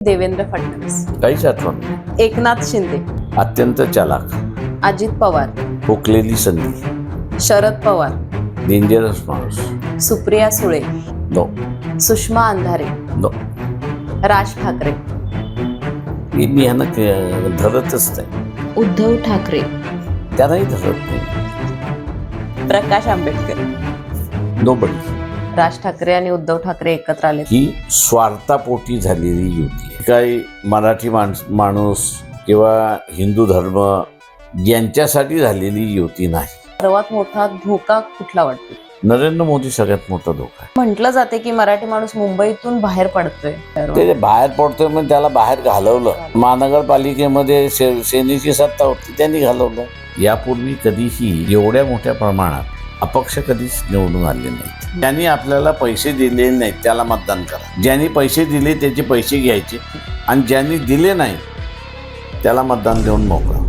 देवेंद्र फडणवीस, काहीच आठवण नाही. एकनाथ शिंदे, अत्यंत चालाक, अजित पवार, हुकलेली संधी, शरद पवार, डेंजरस माणूस. सुप्रिया सुळे, नो सुषमा अंधारे, नो राज ठाकरे, मी ह्यांना धरतच नाही, उद्धव ठाकरे, त्यांनाही धरत नाही. प्रकाश आंबेडकर. नो बडी. राज ठाकरे आणि उद्धव ठाकरे एकत्र आले. ही स्वार्थापोटी झालेली युती आहे. काही मराठी माणूस किंवा हिंदू धर्म यांच्यासाठी झालेली युती नाही. सर्वात मोठा धोका कुठला वाटतो? नरेंद्र मोदी सगळ्यात मोठा धोका आहे. म्हटलं जाते की मराठी माणूस मुंबईतून बाहेर पडतोय. ते बाहेर पडतोय म्हणजे त्याला बाहेर घालवलं. महानगरपालिकेमध्ये सेनेची सत्ता होती, त्यांनी घालवलं. यापूर्वी कधीही एवढ्या मोठ्या प्रमाणात अपक्ष कधीच निवडून आले नाहीत. ज्यांनी आपल्याला पैसे दिले नाहीत त्याला मतदान करा. ज्यांनी पैसे दिले त्याचे पैसे घ्यायचे आणि ज्यांनी दिले नाही त्याला मतदान देऊन मोकळा.